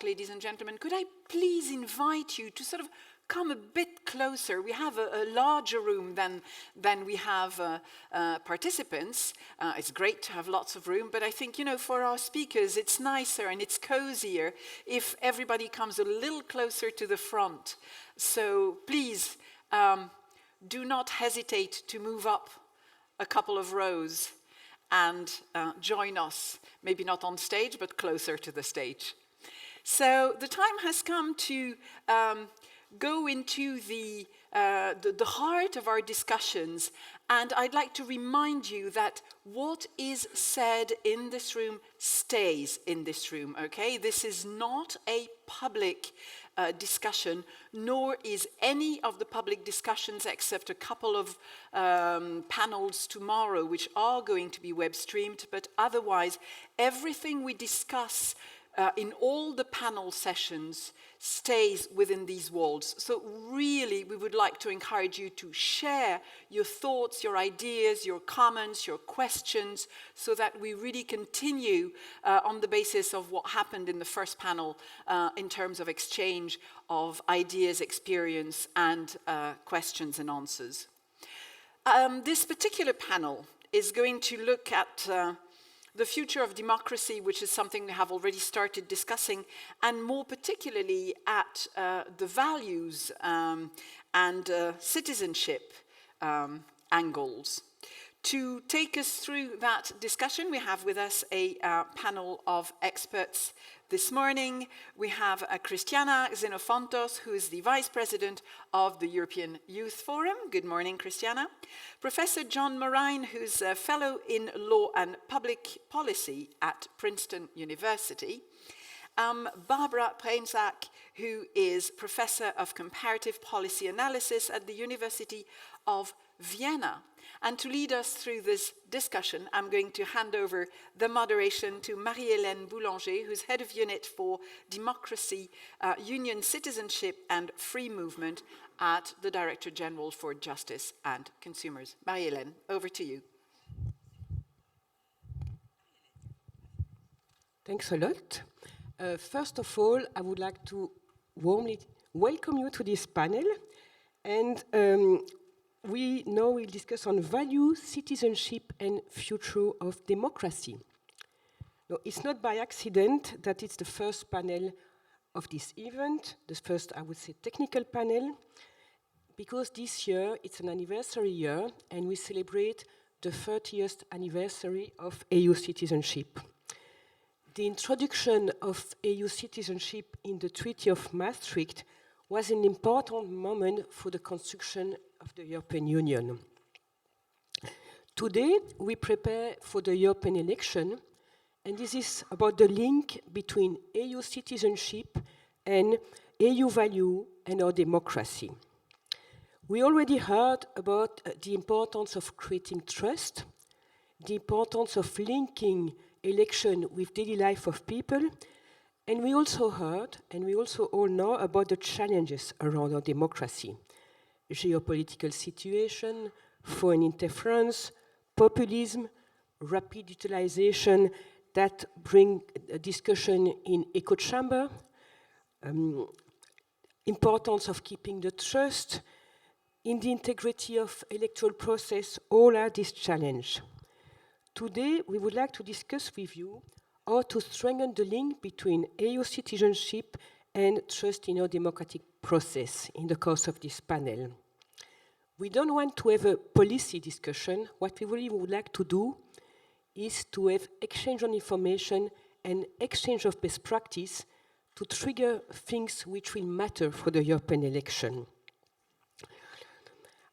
ladies and gentlemen, could I please invite you to sort of come a bit closer? We have a larger room than we have participants. It's great to have lots of room, but I think, you know, for our speakers, it's nicer and it's cozier if everybody comes a little closer to the front. So please, do not hesitate to move up a couple of rows and join us, maybe not on stage, but closer to the stage. So the time has come to go into the heart of our discussions, and I'd like to remind you that what is said in this room stays in this room, okay? This is not a public discussion, nor is any of the public discussions, except a couple of panels tomorrow, which are going to be web streamed, but otherwise, everything we discuss in all the panel sessions stays within these walls. So really, we would like to encourage you to share your thoughts, your ideas, your comments, your questions, so that we really continue on the basis of what happened in the first panel in terms of exchange of ideas, experience, and questions and answers. This particular panel is going to look at the future of democracy, which is something we have already started discussing, and more particularly at the values and citizenship angles. To take us through that discussion, we have with us a panel of experts this morning. We have Christiana Xenofontos, who is the Vice President of the European Youth Forum. Good morning, Christiana. Professor John Morine, who's a Fellow in Law and Public Policy at Princeton University. Barbara Preinzak, who is Professor of Comparative Policy Analysis at the University of Vienna. And to lead us through this discussion, I'm going to hand over the moderation to Marie-Hélène Boulanger, who's Head of Unit for Democracy, Union Citizenship and Free Movement at the Director General for Justice and Consumers. Marie-Hélène, over to you. Thanks a lot. First of all, I would like to warmly welcome you to this panel. And we now will discuss on value, citizenship, and future of democracy. Now, it's not by accident that it's the first panel of this event, the first, I would say, technical panel, because this year it's an anniversary year, and we celebrate the 30th anniversary of EU citizenship. The introduction of EU citizenship in the Treaty of Maastricht was an important moment for the construction of the European Union. Today, we prepare for the European election, and this is about the link between EU citizenship and EU value and our democracy. We already heard about the importance of creating trust, the importance of linking election with daily life of people, and we also heard, and we also all know about the challenges around our democracy. Geopolitical situation, foreign interference, populism, rapid utilization that bring a discussion in echo chamber, importance of keeping the trust in the integrity of electoral process, all are this challenge. Today, we would like to discuss with you how to strengthen the link between EU citizenship and trust in our democratic process in the course of this panel. We don't want to have a policy discussion. What we really would like to do is to have exchange on information and exchange of best practice to trigger things which will matter for the European election.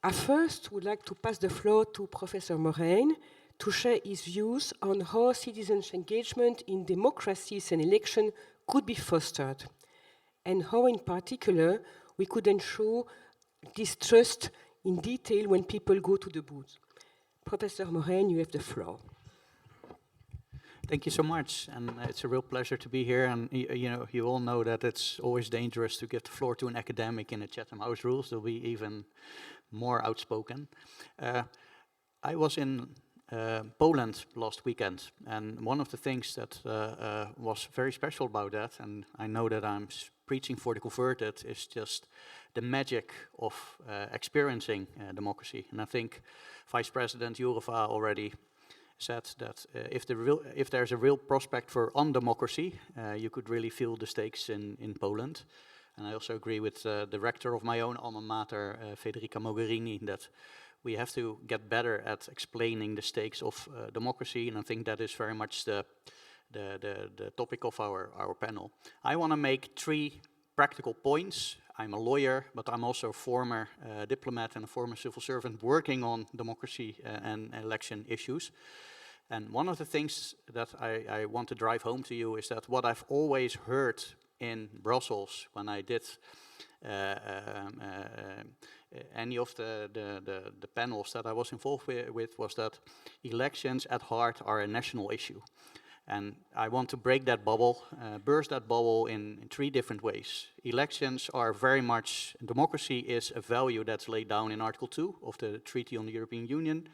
I first would like to pass the floor to Professor Morine to share his views on how citizens' engagement in democracies and election could be fostered, and how in particular we could ensure this trust in detail when people go to the booth. Professor Morine, you have the floor. Thank you so much, and it's a real pleasure to be here. And you all know that it's always dangerous to give the floor to an academic in the Chatham House rules. They'll be even more outspoken. I was in Poland last weekend, and one of the things that was very special about that, and I know that I'm preaching for the converted, is just the magic of experiencing democracy. And I think Vice President Jourova already said that if there's a real prospect for undemocracy, you could really feel the stakes in Poland. And I also agree with the rector of my own alma mater, Federica Mogherini, that we have to get better at explaining the stakes of democracy, and I think that is very much the topic of our panel. I want to make 3 practical points. I'm a lawyer, but I'm also a former diplomat and a former civil servant working on democracy and election issues. And one of the things that I want to drive home to you is that what I've always heard in Brussels when I did any of the panels that I was involved with was that elections at heart are a national issue. And I want to break that bubble, burst that bubble in 3 different ways. Elections are very much, democracy is a value that's laid down in Article 2 of the Treaty on the European Union.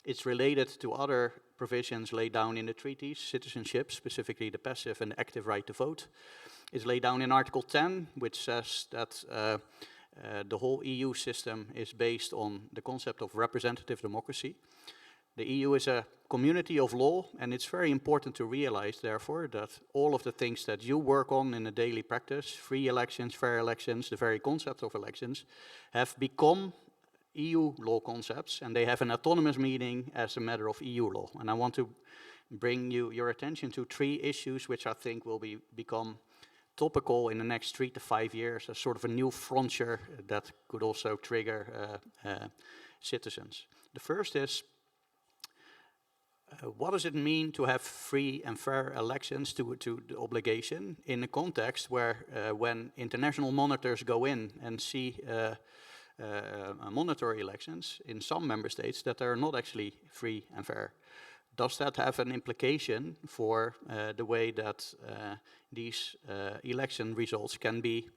It's related to other provisions laid down in the treaties, citizenship, specifically the passive and active right to vote. It's laid down in Article 10, which says that the whole EU system is based on the concept of representative democracy. The EU is a community of law, and it's very important to realize, therefore, that all of the things that you work on in a daily practice, free elections, fair elections, the very concept of elections, have become EU law concepts, and they have an autonomous meaning as a matter of EU law. And I want to bring your attention to 3 issues which I think will become topical in the next 3 to 5 years as sort of a new frontier that could also trigger citizens. The first is, what does it mean to have free and fair elections to the obligation in a context where when international monitors go in and see monitor elections in some member states that are not actually free and fair? Does that have an implication for the way that these election results can be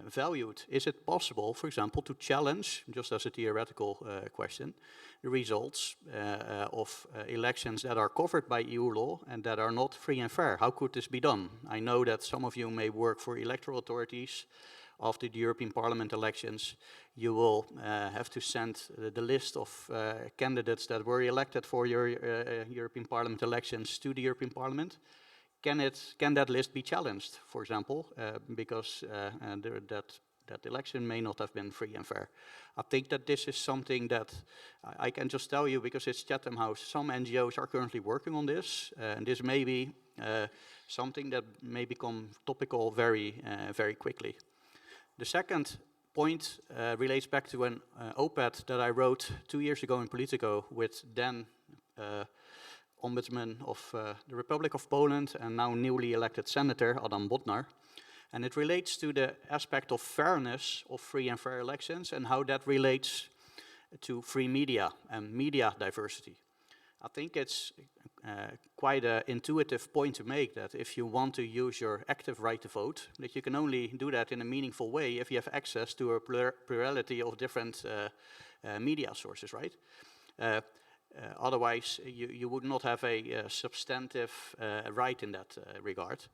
valued? Is it possible, for example, to challenge, just as a theoretical question, the results of elections that are covered by EU law and that are not free and fair? How could this be done? I know that some of you may work for electoral authorities. After the European Parliament elections, you will have to send the list of candidates that were elected for your European Parliament elections to the European Parliament. Can that list be challenged, for example, because that election may not have been free and fair? I think that this is something that I can just tell you because it's Chatham House. Some NGOs are currently working on this, and this may be something that may become topical very quickly. The second point relates back to an op-ed that I wrote 2 years ago in Politico with then Ombudsman of the Republic of Poland and now newly elected Senator Adam Bodnar. And it relates to the aspect of fairness of free and fair elections and how that relates to free media and media diversity. I think it's quite an intuitive point to make that if you want to use your active right to vote, that you can only do that in a meaningful way if you have access to a plurality of different media sources, right? Otherwise, you would not have a substantive right in that regard.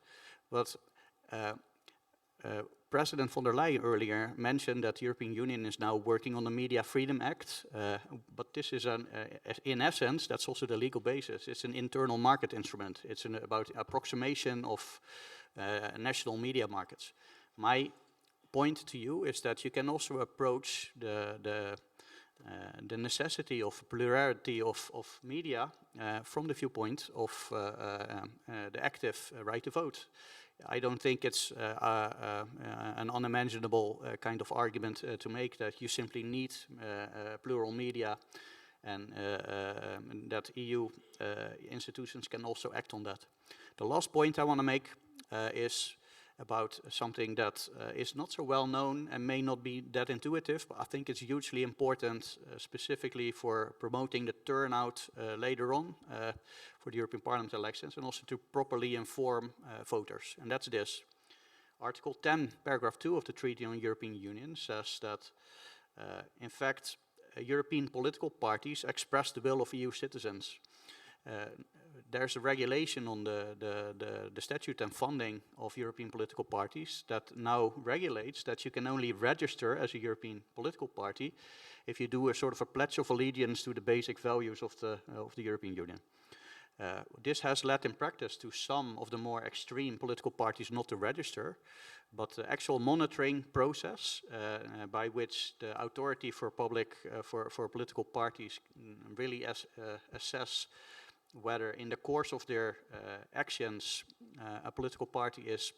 But President von der Leyen earlier mentioned that the European Union is now working on the Media Freedom Act, but this is, in essence, that's also the legal basis. It's an internal market instrument. It's about approximation of national media markets. My point to you is that you can also approach the necessity of plurality of media from the viewpoint of the active right to vote. I don't think it's an unimaginable kind of argument to make that you simply need plural media and that EU institutions can also act on that. The last point I want to make is about something that is not so well known and may not be that intuitive, but I think it's hugely important specifically for promoting the turnout later on for the European Parliament elections and also to properly inform voters. And that's this. Article 10, paragraph 2 of the Treaty on the European Union says that, in fact, European political parties express the will of EU citizens. There's a regulation on the statute and funding of European political parties that now regulates that you can only register as a European political party if you do a sort of a pledge of allegiance to the basic values of the European Union. This has led in practice to some of the more extreme political parties not to register, but the actual monitoring process by which the authority for for political parties really assess whether in the course of their actions a political party is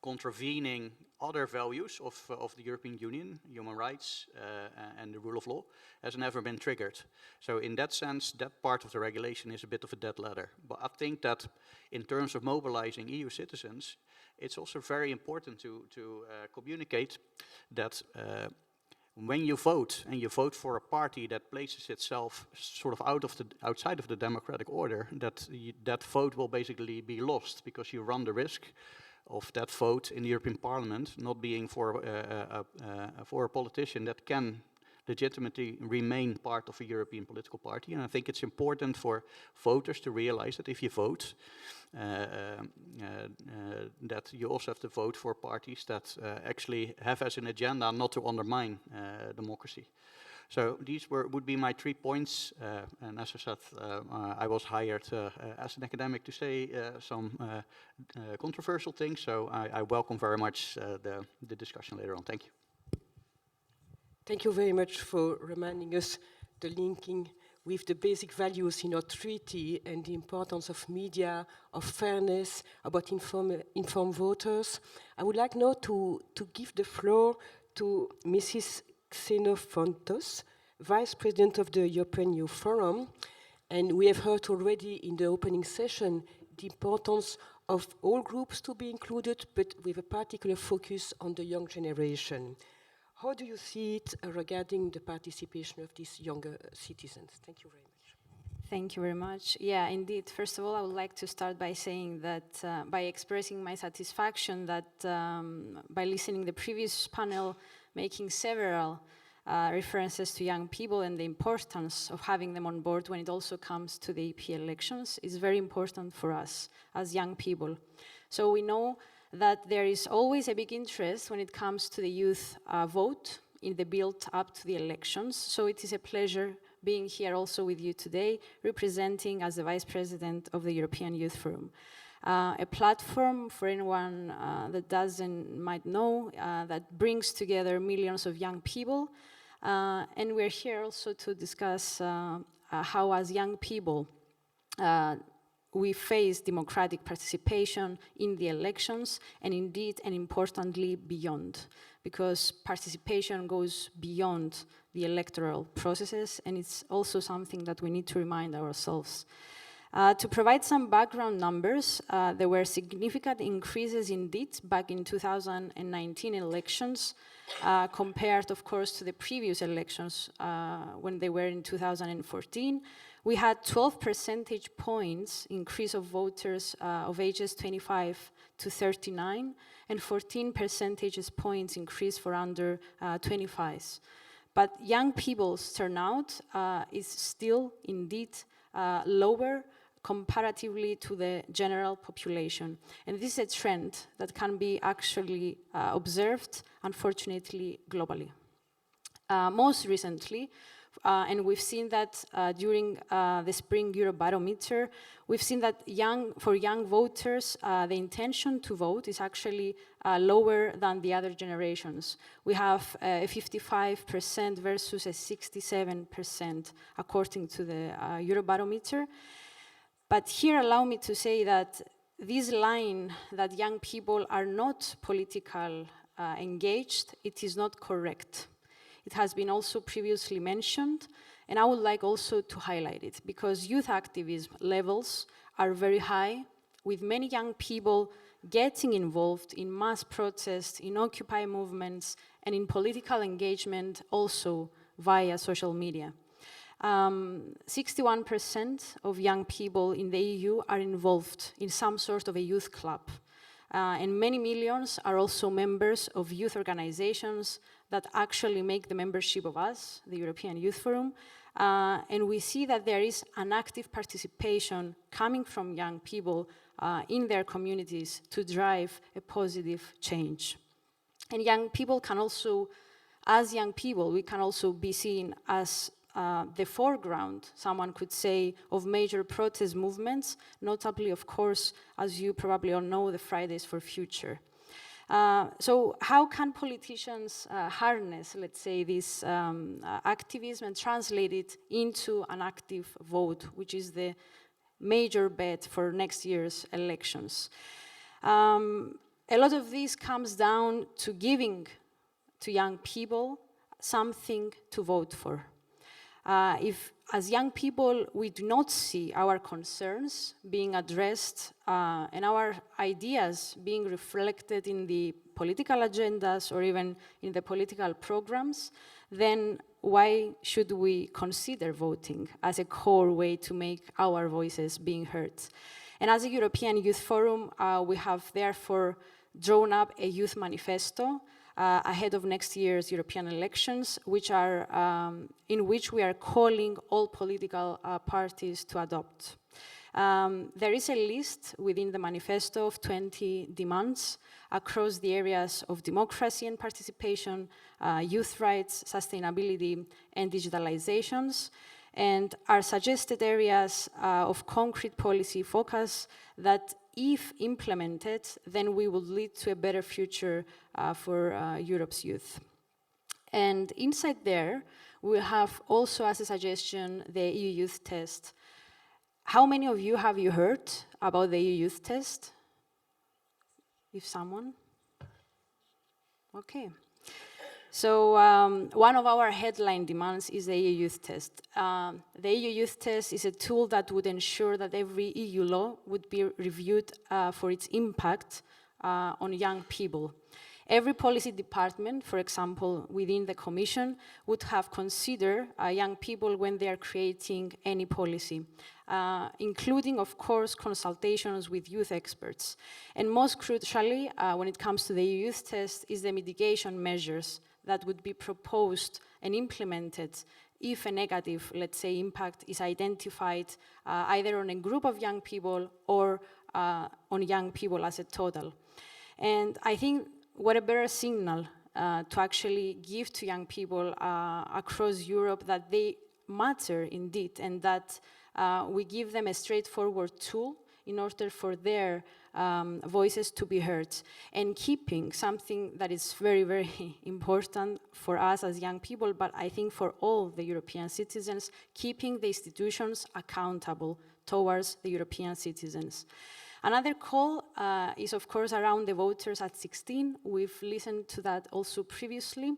contravening other values of the European Union, human rights and the rule of law, has never been triggered. So in that sense, that part of the regulation is a bit of a dead letter. But I think that in terms of mobilizing EU citizens, it's also very important to communicate that when you vote, and you vote for a party that places itself sort of outside of the democratic order, that vote will basically be lost, because you run the risk of that vote in the European Parliament not being for a politician that can legitimately remain part of a European political party. And I think it's important for voters to realize that if you vote, that you also have to vote for parties that actually have as an agenda not to undermine democracy. So these would be my 3 points, and as I said, I was hired as an academic to say some controversial things, so I welcome very much the discussion later on. Thank you. Thank you very much for reminding us the linking with the basic values in our treaty and the importance of media, of fairness, about informed voters. I would like now to give the floor to Mrs. Xenofontos, Vice President of the European Youth Forum. And we have heard already in the opening session the importance of all groups to be included, but with a particular focus on the young generation. How do you see it regarding the participation of these younger citizens? Thank you very much. Thank you very much. Yeah, indeed. First of all, I would like to start by saying that, by expressing my satisfaction that by listening the previous panel, making several references to young people and the importance of having them on board when it also comes to the EP elections is very important for us as young people. So we know that there is always a big interest when it comes to the youth vote in the build up to the elections. So it is a pleasure being here also with you today, representing as the Vice President of the European Youth Forum. A platform, for anyone that might know, that brings together millions of young people. And we're here also to discuss how as young people we face democratic participation in the elections, and indeed, and importantly, beyond. Because participation goes beyond the electoral processes, and it's also something that we need to remind ourselves. To provide some background numbers, there were significant increases indeed back in 2019 elections, compared, of course, to the previous elections when they were in 2014. We had 12 percentage points increase of voters of ages 25 to 39, and 14 percentage points increase for under 25s. But young people's turnout is still indeed lower comparatively to the general population. And this is a trend that can be actually observed, unfortunately, globally. Most recently, and we've seen that during the spring Eurobarometer, we've seen that for young voters, the intention to vote is actually lower than the other generations. We have a 55% versus a 67% according to the Eurobarometer. But here allow me to say that this line that young people are not political engaged, it is not correct. It has been also previously mentioned, and I would like also to highlight it, because youth activism levels are very high, with many young people getting involved in mass protests, in Occupy movements, and in political engagement also via social media. 61% of young people in the EU are involved in some sort of a youth club. And many millions are also members of youth organizations that actually make the membership of us, the European Youth Forum. And we see that there is an active participation coming from young people in their communities to drive a positive change. And young people can also, as young people, we can also be seen as the foreground, someone could say, of major protest movements, notably, of course, as you probably all know, the Fridays for Future. So how can politicians harness, let's say, this activism and translate it into an active vote, which is the major bet for next year's elections? A lot of this comes down to giving to young people something to vote for. If, as young people, we do not see our concerns being addressed and our ideas being reflected in the political agendas or even in the political programs, then why should we consider voting as a core way to make our voices being heard? And as a European Youth Forum, we have therefore drawn up a youth manifesto ahead of next year's European elections, in which we are calling all political parties to adopt. There is a list within the manifesto of 20 demands across the areas of democracy and participation, youth rights, sustainability, and digitalizations, and are suggested areas of concrete policy focus that, if implemented, then we will lead to a better future for Europe's youth. And inside there, we have also as a suggestion the EU Youth Test. How many of you have you heard about the EU Youth Test? If someone? Okay. So one of our headline demands is the EU Youth Test. The EU Youth Test is a tool that would ensure that every EU law would be reviewed for its impact on young people. Every policy department, for example, within the Commission, would have considered young people when they are creating any policy, including, of course, consultations with youth experts. And most crucially, when it comes to the EU Youth Test, is the mitigation measures that would be proposed and implemented if a negative, let's say, impact is identified either on a group of young people or on young people as a total. And I think what a better signal to actually give to young people across Europe that they matter indeed, and that we give them a straightforward tool in order for their voices to be heard, and keeping something that is very, very important for us as young people, but I think for all the European citizens, keeping the institutions accountable towards the European citizens. Another call is, of course, around the voters at 16. We've listened to that also previously.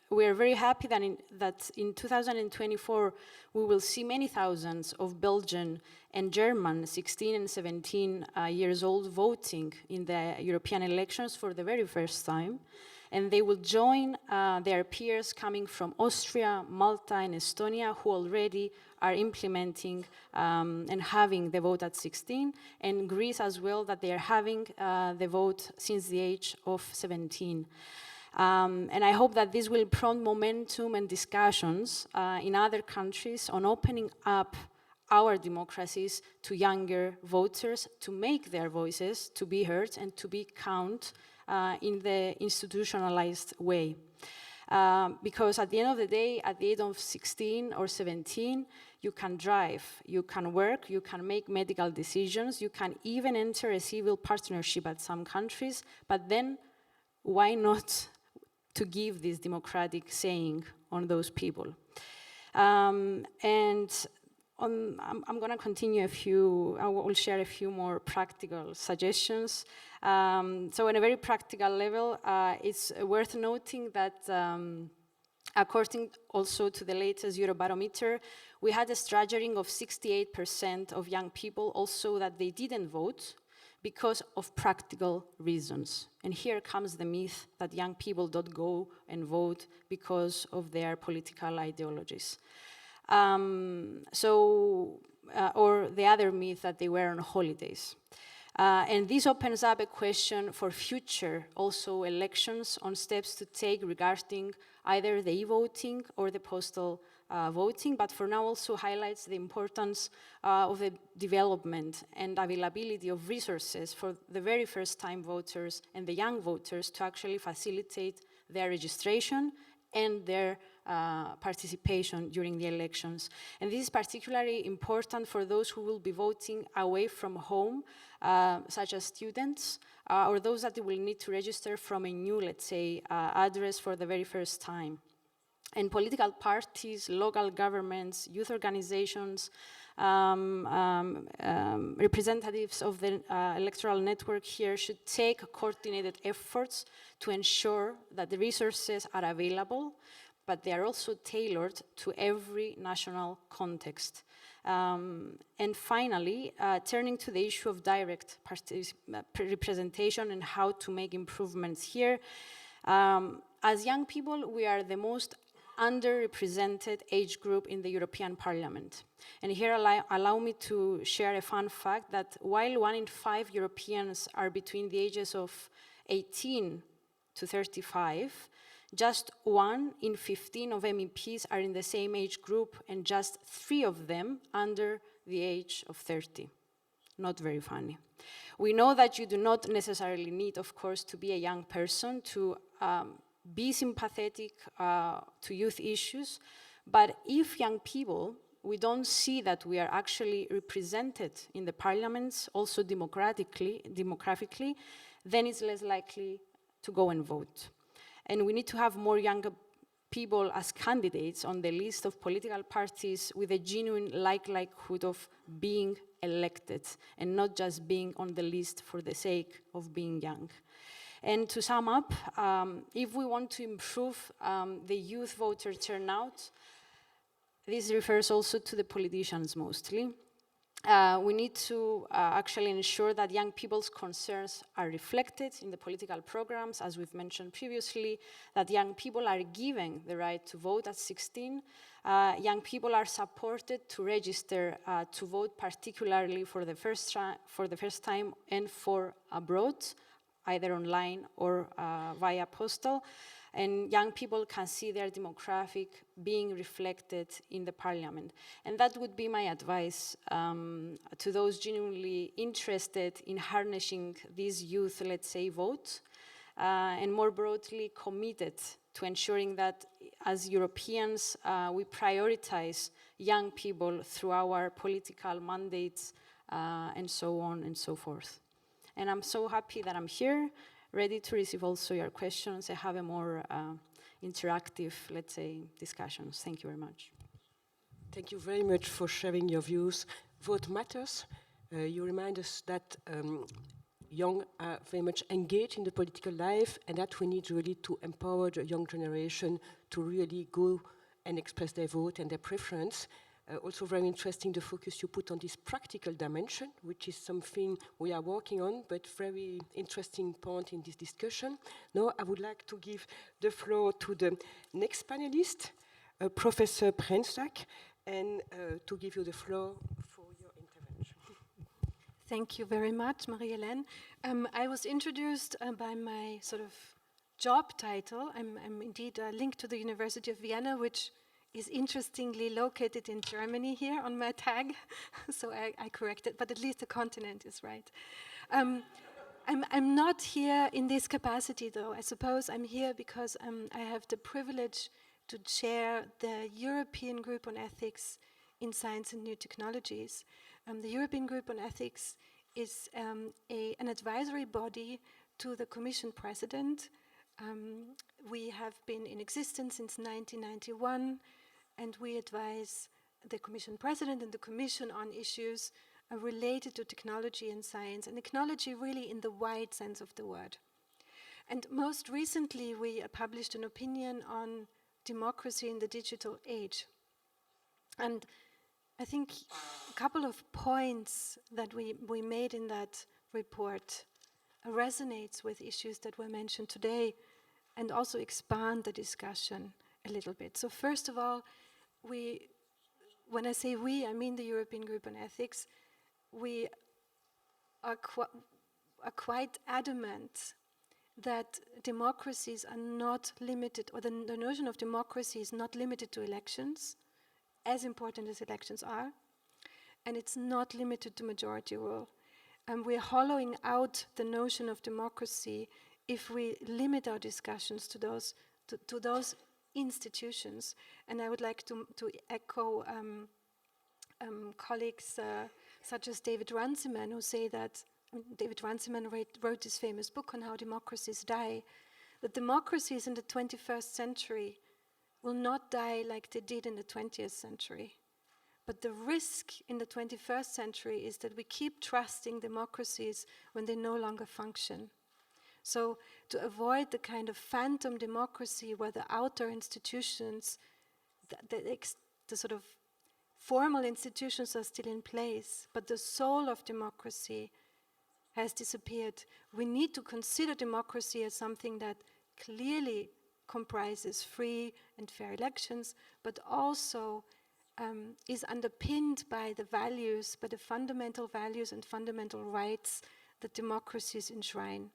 We are very happy that in 2024 we will see many thousands of Belgian and German 16 and 17 years old voting in the European elections for the very first time. And they will join their peers coming from Austria, Malta, and Estonia, who already are implementing and having the vote at 16, and Greece as well, that they are having the vote since the age of 17. And I hope that this will prompt momentum and discussions in other countries on opening up our democracies to younger voters, to make their voices to be heard and to be counted in the institutionalized way. Because at the end of the day, at the age of 16 or 17, you can drive, you can work, you can make medical decisions, you can even enter a civil partnership at some countries, but then why not to give this democratic saying on those people? And I'm going to continue I will share a few more practical suggestions. So on a very practical level, it's worth noting that according also to the latest Eurobarometer, we had a staggering of 68% of young people also that they didn't vote because of practical reasons. And here comes the myth that young people don't go and vote because of their political ideologies. Or the other myth that they were on holidays. And this opens up a question for future also elections on steps to take regarding either the e-voting or the postal voting, but for now also highlights the importance of the development and availability of resources for the very first time voters and the young voters to actually facilitate their registration and their participation during the elections. And this is particularly important for those who will be voting away from home, such as students, or those that will need to register from a new, let's say, address for the very first time. And political parties, local governments, youth organizations, representatives of the electoral network here should take coordinated efforts to ensure that the resources are available, but they are also tailored to every national context. And finally, turning to the issue of direct representation and how to make improvements here, as young people, we are the most underrepresented age group in the European Parliament. And here allow me to share a fun fact that while 1 in 5 Europeans are between the ages of 18 to 35, just 1 in 15 of MEPs are in the same age group and just 3 of them under the age of 30. Not very funny. We know that you do not necessarily need, of course, to be a young person to be sympathetic to youth issues, but if young people, we don't see that we are actually represented in the parliaments, also demographically, then it's less likely to go and vote. And we need to have more younger people as candidates on the list of political parties with a genuine likelihood of being elected and not just being on the list for the sake of being young. And to sum up, if we want to improve the youth voter turnout, this refers also to the politicians mostly. We need to actually ensure that young people's concerns are reflected in the political programs, as we've mentioned previously, that young people are given the right to vote at 16. Young people are supported to register to vote, particularly for the first time and for abroad, either online or via postal. And young people can see their demographic being reflected in the parliament. And that would be my advice to those genuinely interested in harnessing these youth, let's say, vote, and more broadly committed to ensuring that as Europeans, we prioritize young people through our political mandates and so on and so forth. And I'm so happy that I'm here, ready to receive also your questions and have a more interactive, let's say, discussions. Thank you very much. Thank you very much for sharing your views. Vote matters. You remind us that young are very much engaged in the political life and that we need really to empower the young generation to really go and express their vote and their preference. Also very interesting the focus you put on this practical dimension, which is something we are working on, but very interesting point in this discussion. Now I would like to give the floor to the next panelist, Professor Brenzak, and to give you the floor for your intervention. Thank you very much, Marie-Hélène. I was introduced by my sort of job title. I'm indeed linked to the University of Vienna, which is interestingly located in Germany here on my tag, so I corrected, but at least the continent is right. I'm not here in this capacity, though. I suppose I'm here because I have the privilege to chair the European Group on Ethics in Science and New Technologies. The European Group on Ethics is an advisory body to the Commission President. We have been in existence since 1991, and we advise the Commission President and the Commission on issues related to technology and science, and technology really in the wide sense of the word. And most recently, we published an opinion on democracy in the digital age. And I think a couple of points that we made in that report resonates with issues that were mentioned today and also expand the discussion a little bit. So first of all, when I say we, I mean the European Group on Ethics. We are quite adamant that democracies are not limited, or the notion of democracy is not limited to elections, as important as elections are, and it's not limited to majority rule. And we're hollowing out the notion of democracy if we limit our discussions to those institutions. And I would like to echo colleagues such as David Runciman, who say that, David Runciman wrote this famous book on how democracies die, that democracies in the 21st century will not die like they did in the 20th century. But the risk in the 21st century is that we keep trusting democracies when they no longer function. So to avoid the kind of phantom democracy where the outer institutions, the sort of formal institutions are still in place, but the soul of democracy has disappeared. We need to consider democracy as something that clearly comprises free and fair elections, but also is underpinned by the values, by the fundamental values and fundamental rights that democracies enshrine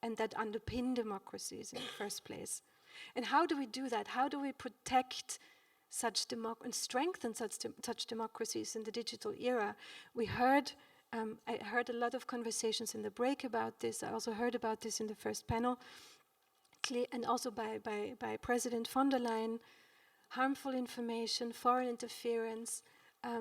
and that underpin democracies in the first place. And how do we do that? How do we protect such and strengthen such democracies in the digital era? We heard, I heard a lot of conversations in the break about this. I also heard about this in the first panel, and also by President von der Leyen. Harmful information, foreign interference,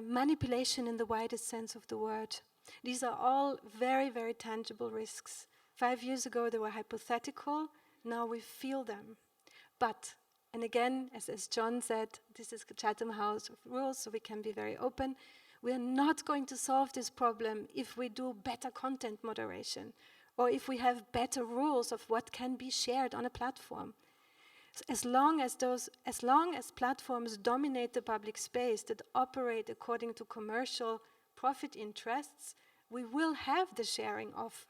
manipulation in the widest sense of the word. These are all very, very tangible risks. 5 years ago they were hypothetical, now we feel them. But, and again, as John said, this is the Chatham House of Rules, so we can be very open. We are not going to solve this problem if we do better content moderation, or if we have better rules of what can be shared on a platform. As long as platforms dominate the public space that operate according to commercial profit interests, we will have the sharing of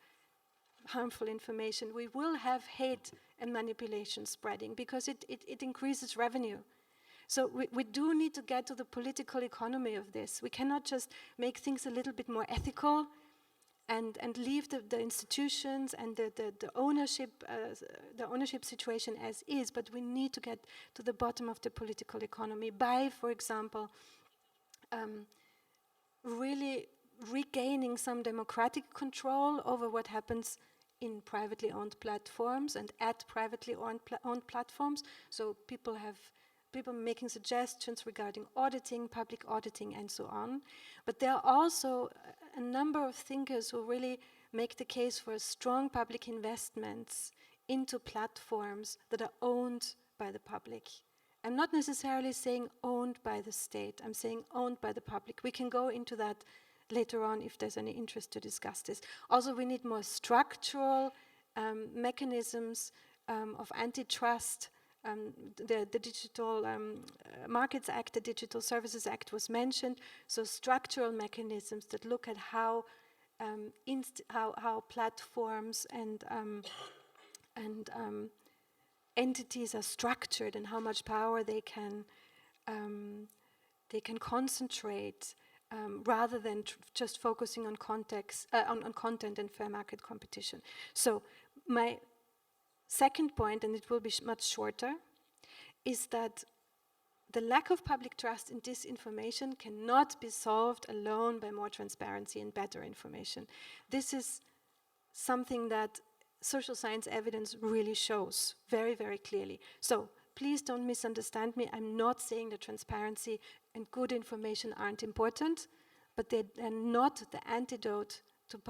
harmful information. We will have hate and manipulation spreading because it increases revenue. So we do need to get to the political economy of this. We cannot just make things a little bit more ethical and leave the institutions and the ownership situation as is, but we need to get to the bottom of the political economy by, for example, really regaining some democratic control over what happens in privately owned platforms and at privately owned platforms. So people making suggestions regarding auditing, public auditing, and so on. But there are also a number of thinkers who really make the case for strong public investments into platforms that are owned by the public. I'm not necessarily saying owned by the state, I'm saying owned by the public. We can go into that later on if there's any interest to discuss this. Also, we need more structural mechanisms of antitrust. The Digital Markets Act, the Digital Services Act was mentioned. So structural mechanisms that look at how platforms and entities are structured and how much power they can concentrate rather than just focusing on content and fair market competition. So my second point, and it will be much shorter, is that the lack of public trust in disinformation cannot be solved alone by more transparency and better information. This is something that social science evidence really shows very, very clearly. So please don't misunderstand me. I'm not saying that transparency and good information aren't important, but they're not the antidote to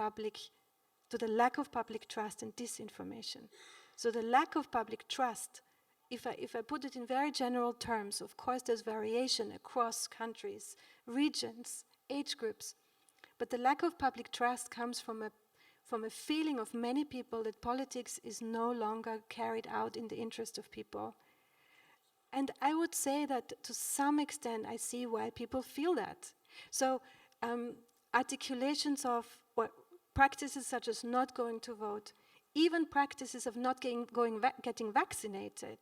the lack of public trust and disinformation. So the lack of public trust, if I put it in very general terms, of course there's variation across countries, regions, age groups, but the lack of public trust comes from a feeling of many people that politics is no longer carried out in the interest of people. And I would say that to some extent I see why people feel that. So articulations of practices such as not going to vote, even practices of not getting vaccinated.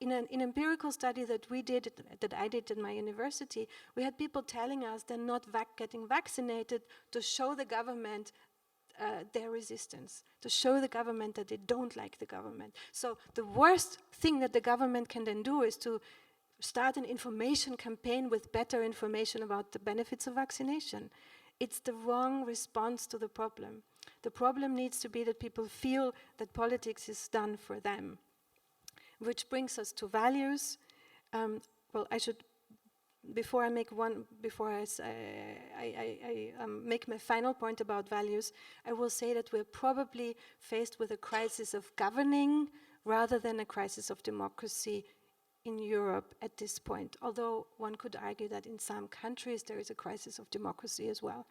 In an empirical study that I did at my university, we had people telling us they're not getting vaccinated to show the government their resistance, to show the government that they don't like the government. So the worst thing that the government can then do is to start an information campaign with better information about the benefits of vaccination. It's the wrong response to the problem. The problem needs to be that people feel that politics is done for them. Which brings us to values. Well, I should, before I make make my final point about values, I will say that we're probably faced with a crisis of governing rather than a crisis of democracy in Europe at this point, although one could argue that in some countries there is a crisis of democracy as well.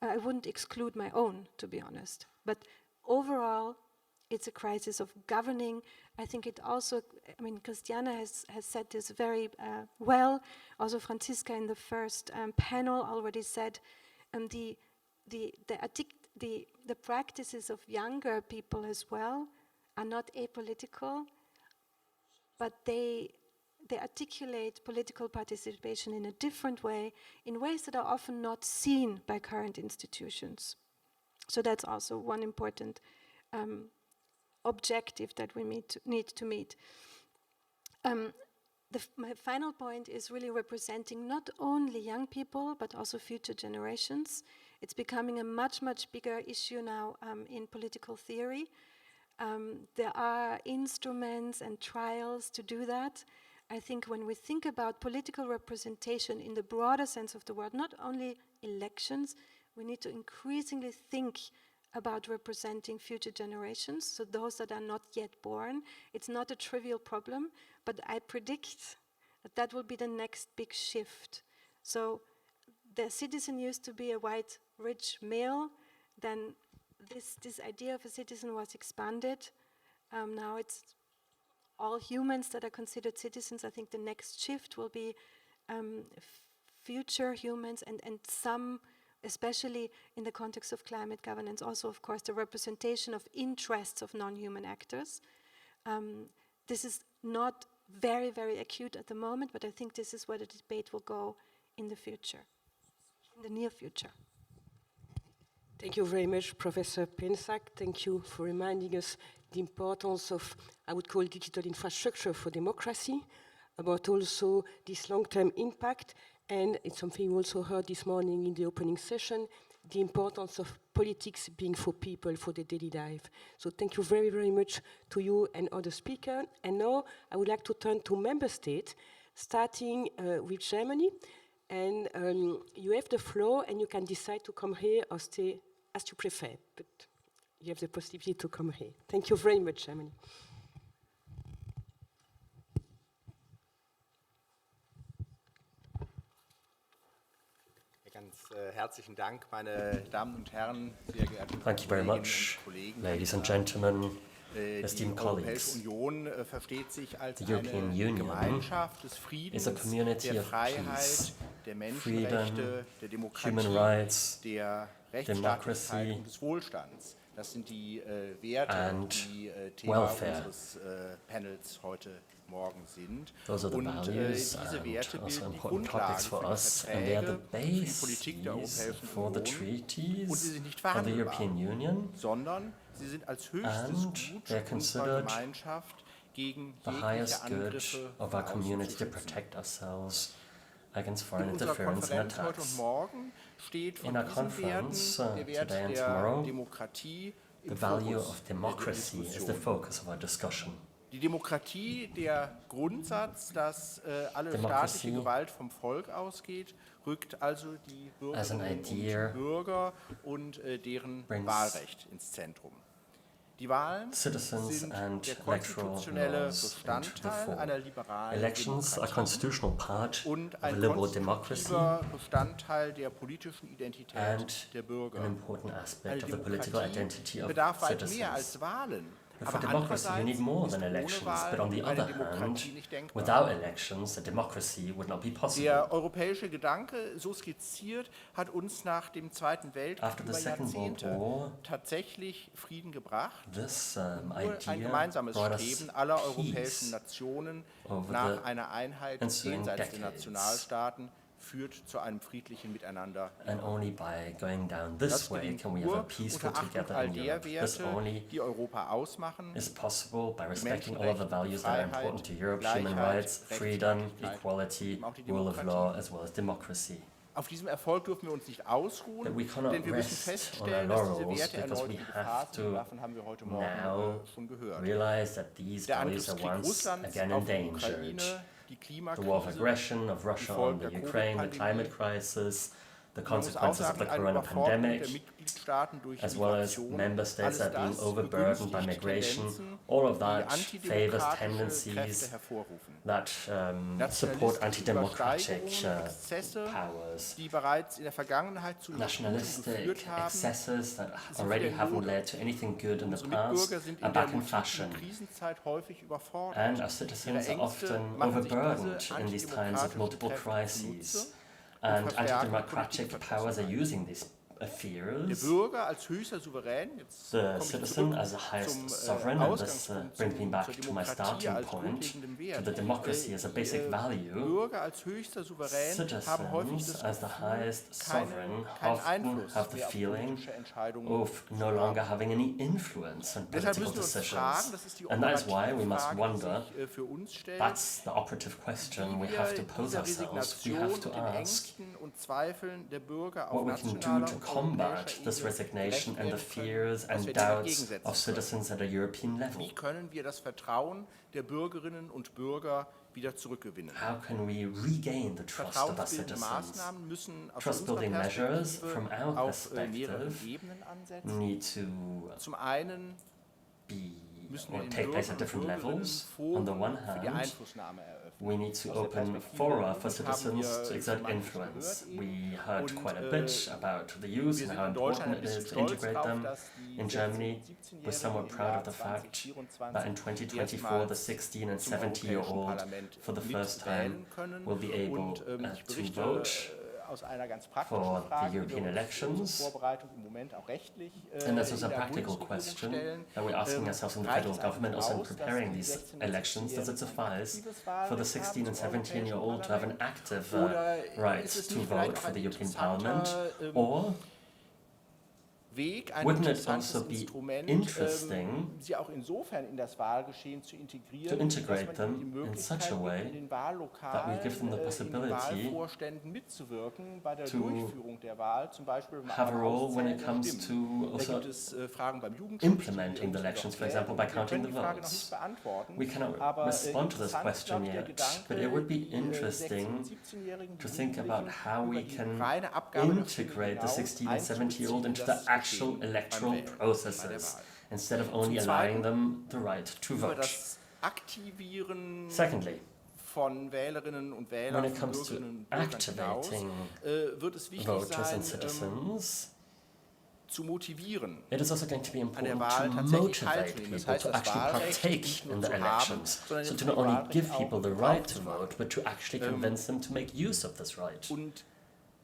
I wouldn't exclude my own, to be honest. But overall, it's a crisis of governing. I think it also, I mean, Christiana has said this very well. Also, Franziska in the first panel already said the practices of younger people as well are not apolitical, but they articulate political participation in a different way, in ways that are often not seen by current institutions. So that's also one important objective that we need to meet. My final point is really representing not only young people, but also future generations. It's becoming a much, much bigger issue now in political theory. There are instruments and trials to do that. I think when we think about political representation in the broader sense of the word, not only elections, we need to increasingly think about representing future generations, so those that are not yet born. It's not a trivial problem, but I predict that will be the next big shift. So the citizen used to be a white, rich male, then this idea of a citizen was expanded. Now it's all humans that are considered citizens. I think the next shift will be future humans and some, especially in the context of climate governance, also, of course, the representation of interests of non-human actors. This is not very, very acute at the moment, but I think this is where the debate will go in the future, in the near future. Thank you very much, Professor Pensac. Thank you for reminding us the importance of, I would call, digital infrastructure for democracy, about also this long-term impact, and it's something we also heard this morning in the opening session, the importance of politics being for people, for their daily life. So thank you very, very much to you and other speakers. And now I would like to turn to member states, starting with Germany. And you have the floor, and you can decide to come here or stay as you prefer. But you have the possibility to come here. Thank you very much, Germany. Ganz herzlichen Dank, meine Damen und Herren, sehr geehrte Thank you very Kolleginnen much, und Kollegen. ladies and gentlemen, Die esteemed Europäische colleagues. Union versteht sich als The European eine Union Gemeinschaft des is Friedens, a community der of Freiheit, peace, der freedom, Menschenrechte, der Demokratie, human rights, der Rechtsstaatlichkeit democracy, und des Wohlstands. Das sind die Werte, and die Thema welfare. unseres Panels heute Morgen sind. Those are the Und values diese and Werte also bilden die important Grundlage topics for für die us, and they are the Verträge, für die Politik der basis Europäischen for the Union. Und sie treaties sind nicht of the verhandelbar, European Union, sondern sie sind als höchstes and Gut they're unserer considered Gemeinschaft gegen the jegliche highest good Angriffe of von our community to außen zu schützen. protect ourselves against In foreign unserer interference and Konferenz heute und attacks. morgen steht von In our diesen Werten conference, der Wert today and der tomorrow, Demokratie The im value Fokus of der democracy is the Diskussion. focus of our discussion. Die Demokratie, der Grundsatz, dass alle Democracy staatliche Gewalt vom Volk ausgeht, rückt also die as an Bürgerinnen idea und Bürger und deren brings Wahlrecht ins Zentrum. Die Wahlen citizens sind and der electoral konstitutionelle laws into the Bestandteil fore. einer liberalen Elections are a Demokratie constitutional part und of a ein liberal democracy konstitutiver Bestandteil der politischen Identität and der Bürger. an important aspect Eine of the political Demokratie identity of bedarf weit mehr citizens. als Wahlen. But for Aber democracy, you need andererseits more ist than ohne elections. Wahlen But on the eine other hand, Demokratie nicht denkbar. without elections, a democracy would not be possible. Der europäische Gedanke, so skizziert, hat uns nach dem Zweiten Weltkrieg After the über Second World Jahrzehnte War, Frieden gebracht. this Nur ein idea gemeinsames brought us Streben aller europäischen peace Nationen over nach the einer Einheit ensuing jenseits der decades. Nationalstaaten führt zu einem friedlichen Miteinander. And only by going down Das this way gelingt can we have a nur peaceful unter Achtung together all in der Europe. This Werte, only die Europa ausmachen. is possible by respecting all of the Menschenrechte, values that are Freiheit, important to Europe: human Gleichheit, rights, freedom, Rechtsstaatlichkeit, equality, eben auch die rule of Demokratie. law, as well as democracy. Auf diesem Erfolg dürfen wir uns nicht But ausruhen, we cannot denn wir müssen rest on our feststellen, dass diese laurels Werte because erneut we in Gefahr have sind. Und to davon haben wir heute Morgen now schon gehört. realize that these Der values are Angriffskrieg once Russlands again auf die endangered. Ukraine, die The war of Klimakrise, aggression of Russia on the Ukraine, the climate crisis, the man muss auch consequences of the sagen, eine corona Überforderung der pandemic, Mitgliedstaaten durch as well as Migration. member states Alles that are being das overburdened by begünstigt migration, Tendenzen, all of die that favors antidemokratische Kräfte tendencies hervorrufen. that support Nationalistische anti-democratic Übersteigerungen, Exzesse, powers. die bereits in der Vergangenheit zu nichts Gutem Nationalistic geführt haben. excesses that sind already wieder in haven't Mode. led to anything good in the Unsere past Mitbürger sind are in der back in fashion. multiplen Krisenzeit häufig überfordert. And our Ihre citizens are Ängste often machen sich overburdened diese in these times of multiple antidemokratischen Kräfte crises. zunutze And verstärken anti-democratic politische powers are using these Der fears. Bürger als höchster Souverän, jetzt The komme ich citizen zurück as the highest zum sovereign, and this Ausgangspunkt, brings me zur back to my Demokratie starting als point, grundlegendem to Wert. the democracy as a basic value. Bürger als höchster Souverän haben häufig Citizens das as the Gefühl, highest sovereign keinen often Einfluss have the mehr auf feeling politische Entscheidungen of no longer having any influence on Deshalb political müssen wir uns fragen, decisions. das ist die And that is why we operative must Frage, wonder, die sich für uns stellt, that's the operative question we wie have to wir pose dieser ourselves. We Resignation have und to den ask Ängsten und Zweifeln der Bürger what auf we can do nationaler to und combat europäischer this Ebene resignation gerecht and the werden fears können, was and wir dem doubts entgegensetzen of citizens at a European level. Wie können wir das Vertrauen der Bürgerinnen und Bürger wieder zurückgewinnen? How can we regain the trust of our Vertrauensbildende citizens? Maßnahmen müssen aus Trust-building unserer measures Perspektive from our auf mehreren perspective Ebenen ansetzen. need to Zum einen be müssen wir or den take place Bürgern at different und Bürgerinnen levels. On the Foren one für die hand, Einflussnahme eröffnen. we need to Aus der open Perspektive fora der for Jugend haben citizens wir to exert schon manches influence. gehört We heard Und, quite a bit about the youth Wir and sind how in Deutschland important ein it is bisschen to stolz integrate drauf, them. dass die In 16- Germany, und we're 17-Jährigen somewhat im proud Jahr of the fact 2024 that in 2024 the 16 and zum 17-year-old Europäischen Parlament for the first time mitwählen können. will be able Und ich to berichte vote aus einer ganz praktischen for the Frage, die European wir uns elections. zur Vorbereitung im Moment auch rechtlich And this is in a der practical Bundesregierung question stellen. that we're asking ourselves in the Reicht federal es government also in aus, dass preparing die these 16- und elections. Does it 17-Jährigen suffice aktives for the Wahlrecht 16 and haben zum 17-year-old to have an active Oder right ist es to nicht vote vielleicht for auch the ein European interessanter, Parliament? Or Weg, ein wouldn't it interessantes also be Instrument, interesting sie auch insofern in das Wahlgeschehen zu integrieren, to integrate dass man ihnen die them in such a Möglichkeit way gibt, in den that we Wahllokalen, give them the in den possibility Wahlvorständen mitzuwirken bei der to Durchführung der Wahl, zum Beispiel beim have a role when it Auszählen comes der Stimmen. to Da also gibt es Fragen beim Jugendschutz, implementing die the elections, for noch example, by klären. Wir counting können the die Frage noch votes. nicht beantworten, We cannot aber respond to this interessant, question glaube ich, der yet, Gedanke, but it would be die 16- interesting und 17-Jährigen, to die think about Jugendlichen how we über die can reine Abgabe der Stimme integrate the hinaus 16 and 17-year-old into the einzubeziehen, actual das Geschehen electoral beim Wählen, bei der processes Wahl. instead of only Zum allowing Zweiten them the right to Über vote. das Aktivieren Secondly, von Wählerinnen und when Wählern, it von comes to Bürgerinnen und Bürgern hinaus, activating wird es wichtig voters sein, and citizens, zu motivieren, it is also going to be an der important Wahl to tatsächlich motivate teilzunehmen. Das people heißt, to das actually Wahlrecht partake nicht nur in the zu haben, elections. sondern So das to not only Wahlrecht give auch people the Gebrauch right zu to machen. vote, but to actually convince them to make use of this right. Und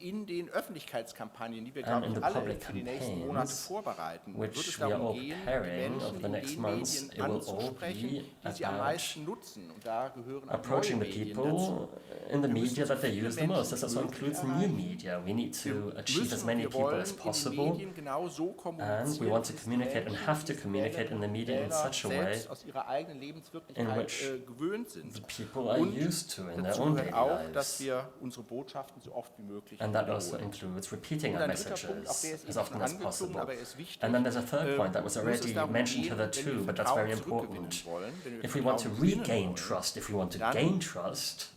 in den Öffentlichkeitskampagnen, die wir, And glaube in ich, the alle public für die nächsten Monate campaigns, vorbereiten, wird es which we are darum all gehen, die preparing over Menschen the in next den months, Medien it will all anzusprechen, be die sie am about meisten nutzen. Und da gehören auch approaching neue the Medien people dazu. in the Wir müssen media so that they viele use the most. Menschen This wie also möglich includes new erreichen. media. We need to Wir achieve as müssen many und wir people wollen as in den possible, Medien genau so and kommunizieren, we want to dass die communicate and Menschen, have to die communicate in the media in Wähler such a way selbst aus ihrer eigenen in Lebenswirklichkeit which gewöhnt sind. the people are Und used to in their dazu own gehört daily auch, dass lives. wir unsere Botschaften so oft wie möglich And that also wiederholen. includes repeating Und our ein dritter Punkt, auch der messages ist as eben often schon as angeklungen, possible. aber er ist wichtig. And then there's a third point that was muss es already darum mentioned gehen, hithertoo, wenn wir but that's very Vertrauen zurückgewinnen important. wollen, wenn wir If we want to Vertrauen gewinnen regain wollen, trust, if we want to dann gain trust,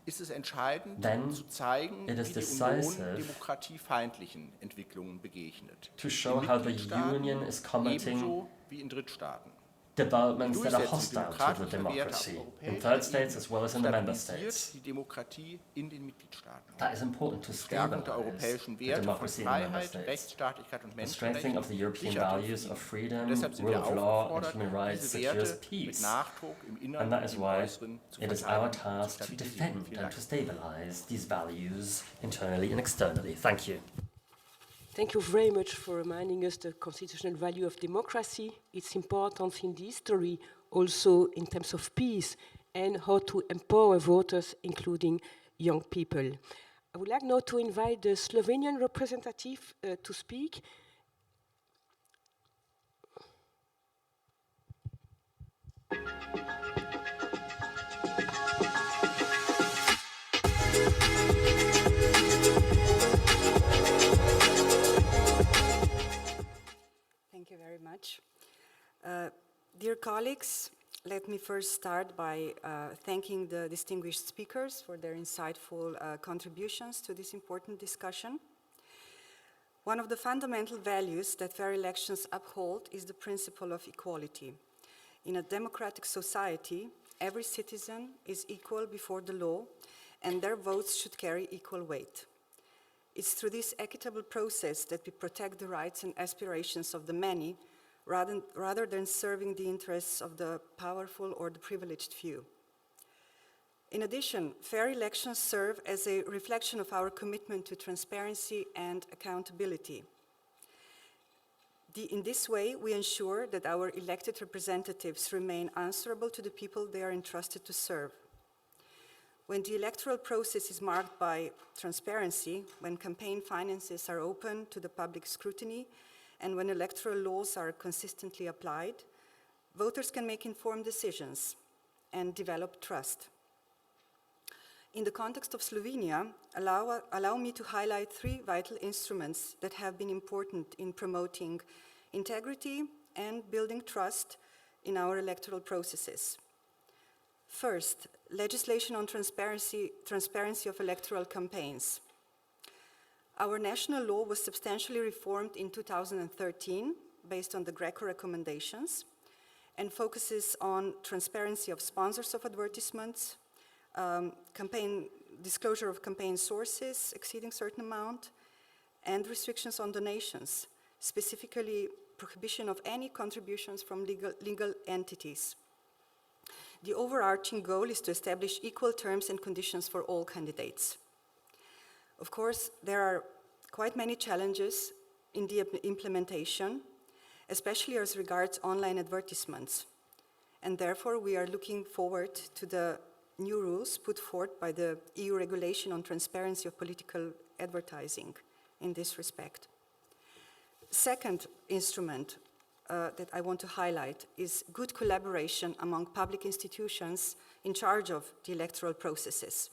ist es entscheidend, then zu zeigen, it is wie die decisive Union demokratiefeindlichen Entwicklungen begegnet. to show In how the Mitgliedstaaten Union is commenting ebenso wie in Drittstaaten. developments that are Durchsetzung hostile to the demokratischer Werte auf democracy in europäischer third states Ebene as well as in the member stabilisiert states. die Demokratie in den Mitgliedstaaten. That is important to Stärkung der stabilize europäischen the Werte von democracy in the member Freiheit, states. Rechtsstaatlichkeit und The strengthening Menschenrechten of the European sichert und values of frieden. freedom, Deshalb sind rule wir of law, and aufgefordert, human rights diese secures Werte mit peace. Nachdruck im Inneren And that is und im why Äußeren zu it is our verteidigen und task zu to stabilisieren. defend Vielen and Dank. to stabilize these values internally and externally. Thank you. Thank you very much for reminding us the constitutional value of democracy, its importance in the history, also in terms of peace, and how to empower voters, including young people. I would like now to invite the Slovenian representative to speak. Thank you very much. Dear colleagues, let me first start by thanking the distinguished speakers for their insightful contributions to this important discussion. One of the fundamental values that fair elections uphold is the principle of equality. In a democratic society, every citizen is equal before the law, and their votes should carry equal weight. It's through this equitable process that we protect the rights and aspirations of the many, rather than serving the interests of the powerful or the privileged few. In addition, fair elections serve as a reflection of our commitment to transparency and accountability. In this way, we ensure that our elected representatives remain answerable to the people they are entrusted to serve. When the electoral process is marked by transparency, when campaign finances are open to the public scrutiny, and when electoral laws are consistently applied, voters can make informed decisions and develop trust. In the context of Slovenia, allow me to highlight three vital instruments that have been important in promoting integrity and building trust in our electoral processes. First, legislation on transparency of electoral campaigns. Our national law was substantially reformed in 2013 based on the Greco recommendations and focuses on transparency of sponsors of advertisements, disclosure of campaign sources exceeding certain amount, and restrictions on donations, specifically prohibition of any contributions from legal entities. The overarching goal is to establish equal terms and conditions for all candidates. Of course, there are quite many challenges in the implementation, especially as regards online advertisements. And therefore, we are looking forward to the new rules put forth by the EU regulation on transparency of political advertising in this respect. Second instrument that I want to highlight is good collaboration among public institutions in charge of the electoral processes.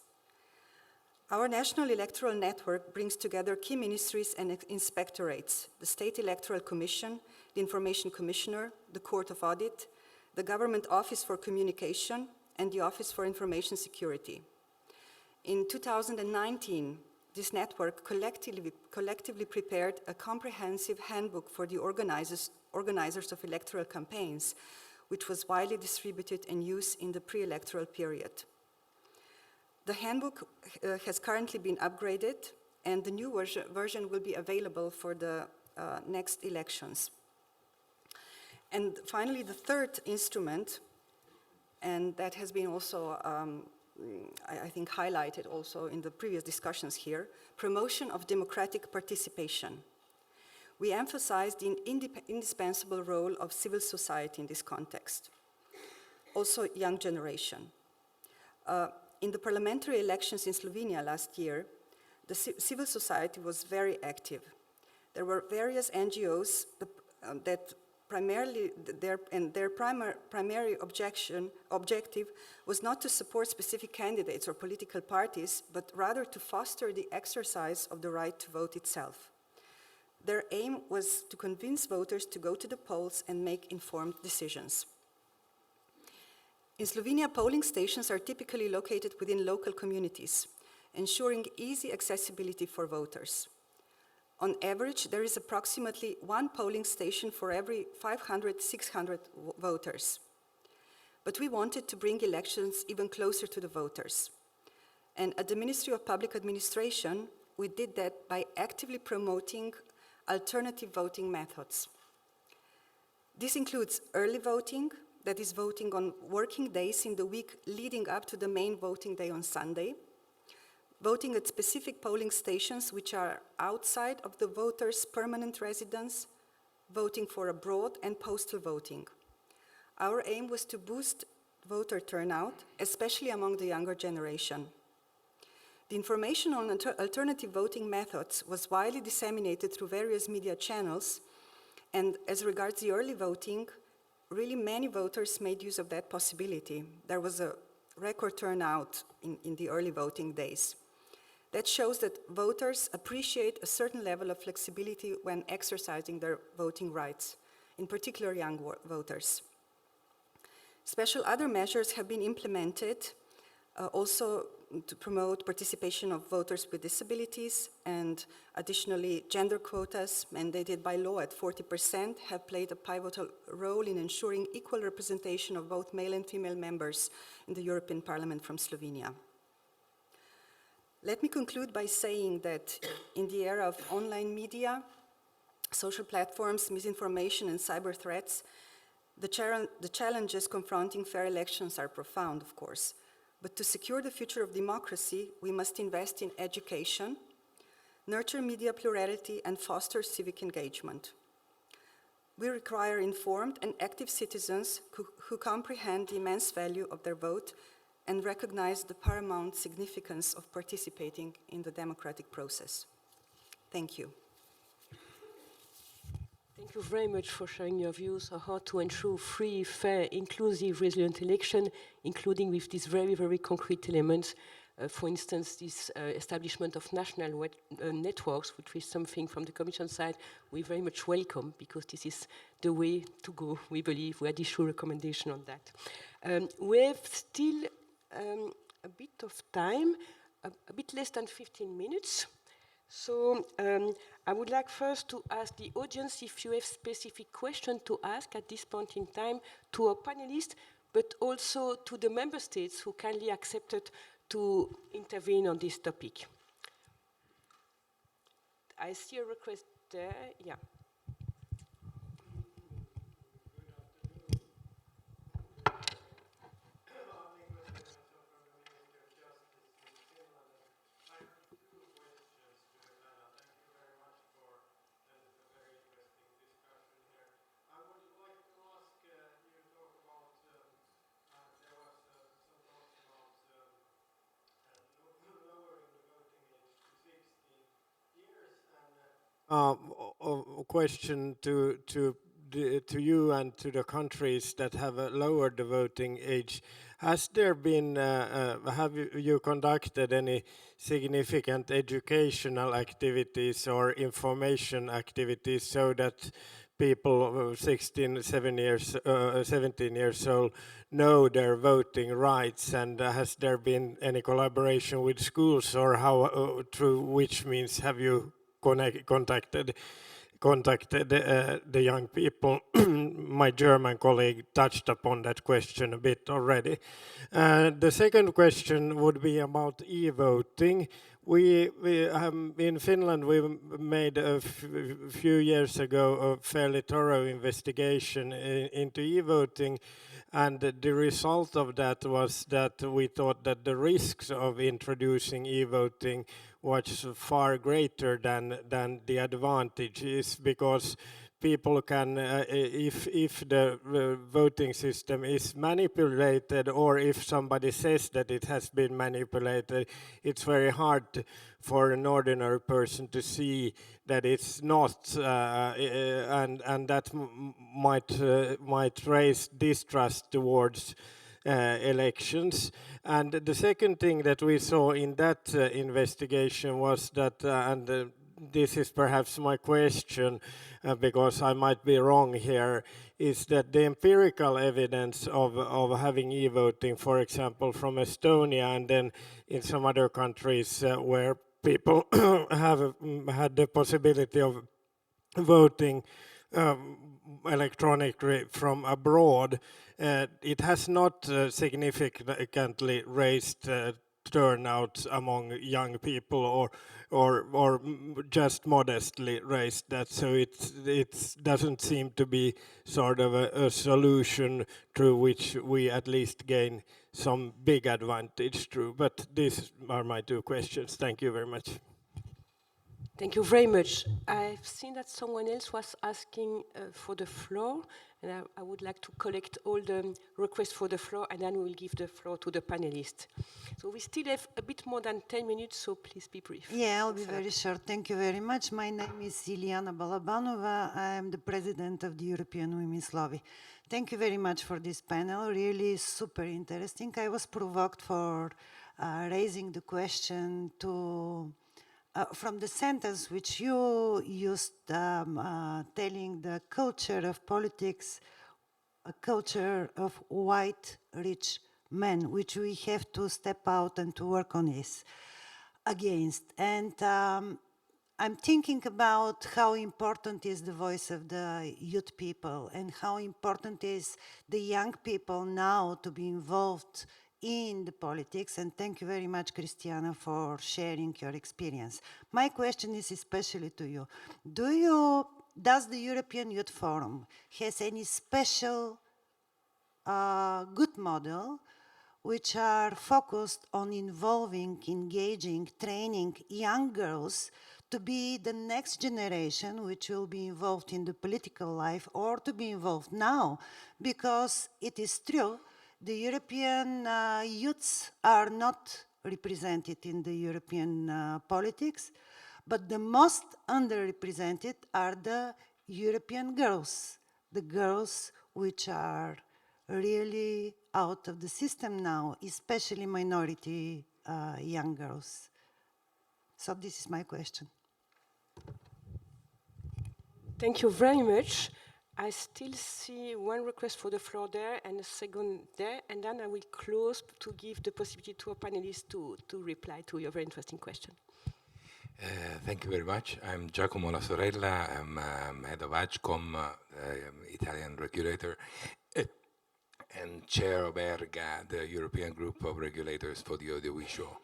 Our national electoral network brings together key ministries and inspectorates, the State Electoral Commission, the Information Commissioner, the Court of Audit, the Government Office for Communication, and the Office for Information Security. In 2019, this network collectively prepared a comprehensive handbook for the organizers of electoral campaigns, which was widely distributed and used in the pre-electoral period. The handbook has currently been upgraded, and the new version will be available for the next elections. And finally, the third instrument, and that has been also, I think, highlighted also in the previous discussions here, promotion of democratic participation. We emphasize the indispensable role of civil society in this context, also young generation. In the parliamentary elections in Slovenia last year, the civil society was very active. There were various NGOs that their primary objective was not to support specific candidates or political parties, but rather to foster the exercise of the right to vote itself. Their aim was to convince voters to go to the polls and make informed decisions. In Slovenia, polling stations are typically located within local communities, ensuring easy accessibility for voters. On average, there is approximately one polling station for every 500, 600 voters. But we wanted to bring elections even closer to the voters. And at the Ministry of Public Administration, we did that by actively promoting alternative voting methods. This includes early voting, that is voting on working days in the week leading up to the main voting day on Sunday, voting at specific polling stations which are outside of the voter's permanent residence, voting for abroad, and postal voting. Our aim was to boost voter turnout, especially among the younger generation. The information on alternative voting methods was widely disseminated through various media channels, and as regards the early voting, really many voters made use of that possibility. There was a record turnout in the early voting days. That shows that voters appreciate a certain level of flexibility when exercising their voting rights, in particular young voters. Special other measures have been implemented also to promote participation of voters with disabilities, and additionally gender quotas mandated by law at 40% have played a pivotal role in ensuring equal representation of both male and female members in the European Parliament from Slovenia. Let me conclude by saying that in the era of online media, social platforms, misinformation, and cyber threats, the challenges confronting fair elections are profound, of course. But to secure the future of democracy, we must invest in education, nurture media plurality, and foster civic engagement. We require informed and active citizens who comprehend the immense value of their vote and recognize the paramount significance of participating in the democratic process. Thank you. Thank you very much for sharing your views on how to ensure free, fair, inclusive, resilient election, including with these very, very concrete elements. For instance, this establishment of national networks, which is something from the Commission side we very much welcome, because this is the way to go, we believe. We had issued a recommendation on that. We have still a bit of time, a bit less than 15 minutes. So I would like first to ask the audience if you have specific questions to ask at this point in time to our panelists, but also to the member states who kindly accepted to intervene on this topic. I see a request there, yeah. A question to you and to the countries that have lowered the voting age. Has there been, have you conducted any significant educational activities or information activities so that people 17 years old know their voting rights? And has there been any collaboration with schools, or how, through which means have you contacted the young people? My German colleague touched upon that question a bit already. The second question would be about e-voting. We in Finland, we made a few years ago a fairly thorough investigation into e-voting, and the result of that was that we thought that the risks of introducing e-voting was far greater than the advantages, because people can, if the voting system is manipulated, or if somebody says that it has been manipulated, it's very hard for an ordinary person to see that it's not, and that might raise distrust towards elections. And the second thing that we saw in that investigation was that, and this is perhaps my question, because I might be wrong here, is that the empirical evidence of having e-voting, for example, from Estonia and then in some other countries where people have had the possibility of voting electronically from abroad, it has not significantly raised turnout among young people, or just modestly raised that. So it doesn't seem to be sort of a solution through which we at least gain some big advantage through. But these are my two questions. Thank you very much. Thank you very much. I've seen that someone else was asking for the floor, And I would like to collect all the requests for the floor, and then we will give the floor to the panelists. So we still have a bit more than 10 minutes, so please be brief. Yeah, I'll be very short. Thank you very much. My name is Ilijana Balabanova. I am the president of the European Women's Lobby. Thank you very much for this panel. Really super interesting. I was provoked for raising the question to from the sentence which you used, telling the culture of politics, a culture of white rich men, which we have to step out and to work on this against. And I'm thinking about how important is the voice of the youth people and how important is the young people now to be involved in the politics. And thank you very much, Christiana, for sharing your experience. My question is especially to you. Does the European Youth Forum has any special good model which are focused on involving, engaging, training young girls to be the next generation which will be involved in the political life or to be involved now? Because it is true, the European youths are not represented in the European politics, but the most underrepresented are the European girls, the girls which are really out of the system now, especially minority young girls. So this is my question. Thank you very much. I still see one request for the floor there and a second there, and then I will close to give the possibility to our panelists to reply to your very interesting question. Thank you very much. I'm Giacomo La Sorella. I'm head of AGCOM, Italian regulator, and chair of ERGA, the European Group of Regulators for the Audiovisual.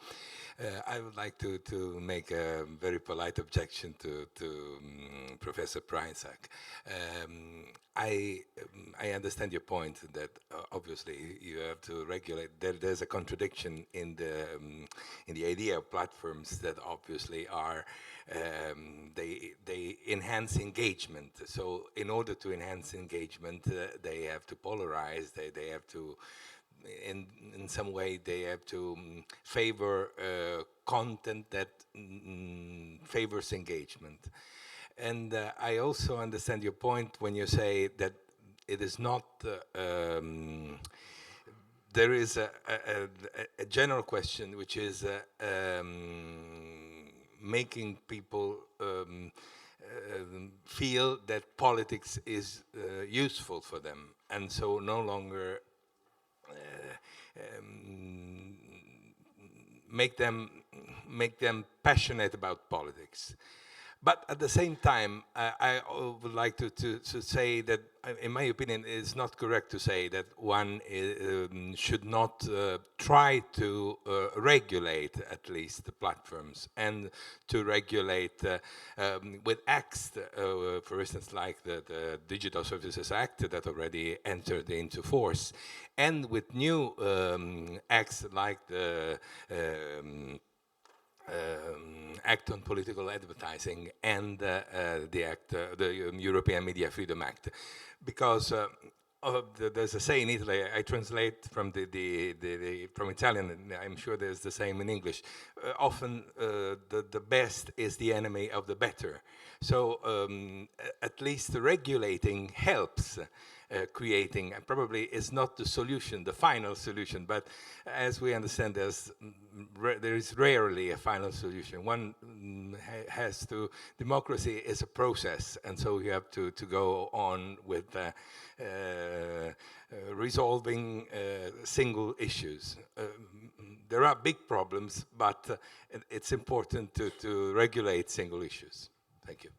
I would like to make a very polite objection to Professor Prinzak. I understand your point that obviously you have to regulate. There's a contradiction in the idea of platforms that obviously are they enhance engagement. So in order to enhance engagement, they have to polarize. They have to. In some way, they have to favor content that favors engagement. And I also understand your point when you say that it is not, there is a general question, which is making people feel that politics is useful for them, and so no longer make them passionate about politics. But at the same time, I would like to say that, in my opinion, it's not correct to say that one should not try to regulate at least the platforms and to regulate with acts, for instance, like the Digital Services Act that already entered into force, and with new acts like the Act on Political Advertising and the European Media Freedom Act, because there's a saying in Italy. I translate from from Italian, and I'm sure there's the same in English. Often, the best is the enemy of the better. So at least regulating helps. Creating, and probably is not the solution, the final solution, but as we understand, there is rarely a final solution. One has to, democracy is a process, and so you have to go on with resolving single issues. There are big problems, but it's important to regulate single issues. Thank you.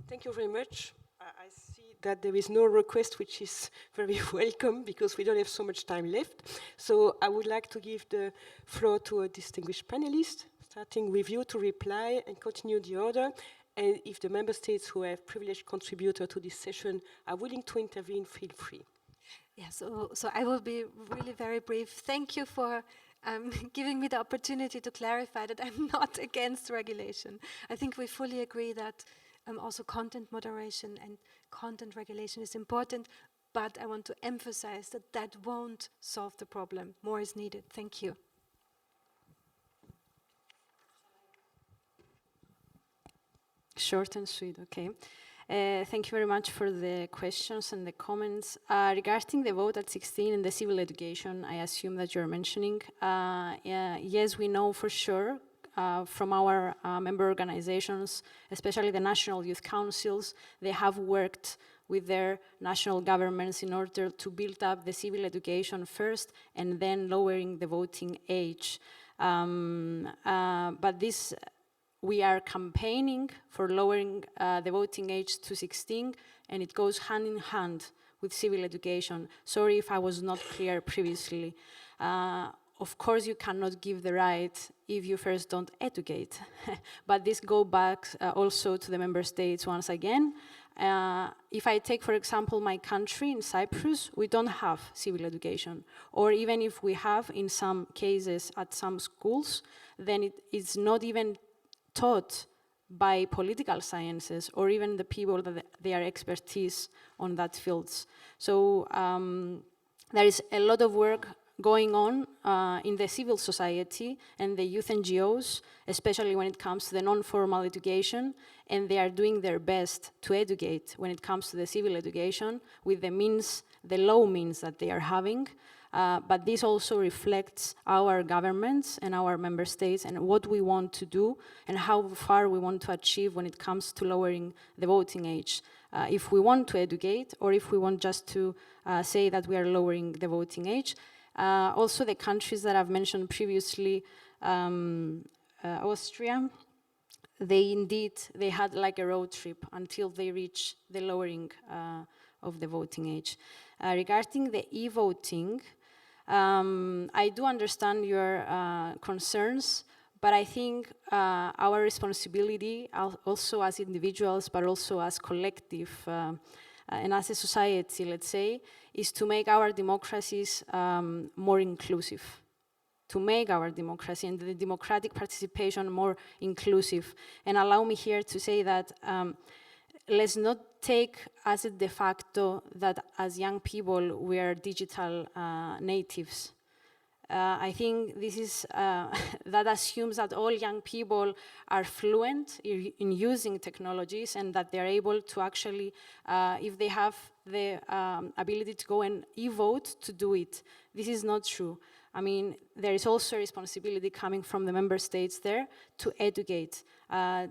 Thank you very much. I see that there is no request, which is very welcome because we don't have so much time left. So I would like to give the floor to a distinguished panelist, starting with you to reply and continue the order. And if the member states who have privileged contributor to this session are willing to intervene, feel free. Yeah, so I will be really very brief. Thank you for giving me the opportunity to clarify that I'm not against regulation. I think we fully agree that also content moderation and content regulation is important. but I want to emphasize that that won't solve the problem. More is needed. Thank you. Short and sweet, okay. Thank you very much for the questions and the comments. Regarding the vote at 16 and the civil education, I assume that you're mentioning, yes, we know for sure from our member organizations, especially the national youth councils, they have worked with their national governments in order to build up the civil education first and then lowering the voting age. But this, we are campaigning for lowering the voting age to 16, and it goes hand in hand with civil education. Sorry if I was not clear previously. Of course, you cannot give the right if you first don't educate. But this goes back also to the member states once again. If I take, for example, my country in Cyprus, we don't have civil education. Or even if we have, in some cases, at some schools, then it is not even taught by political sciences or even the people that they are expertise on that fields. So there is a lot of work going on in the civil society and the youth NGOs, especially when it comes to the non-formal education, and they are doing their best to educate when it comes to the civil education with the means, the low means that they are having. But this also reflects our governments and our member states and what we want to do and how far we want to achieve when it comes to lowering the voting age. If we want to educate or if we want just to say that we are lowering the voting age. Also the countries that I've mentioned previously, Austria, they had like a road trip until they reach the lowering of the voting age. Regarding the e-voting, I do understand your concerns, but I think our responsibility also as individuals, but also as collective and as a society, let's say, is to make our democracies more inclusive, to make our democracy and the democratic participation more inclusive. And allow me here to say that let's not take as a de facto that as young people we are digital natives. I think this is, that assumes that all young people are fluent in using technologies and that they're able to actually, if they have the ability to go and e-vote, to do it. This is not true. I mean, there is also a responsibility coming from the member states there to educate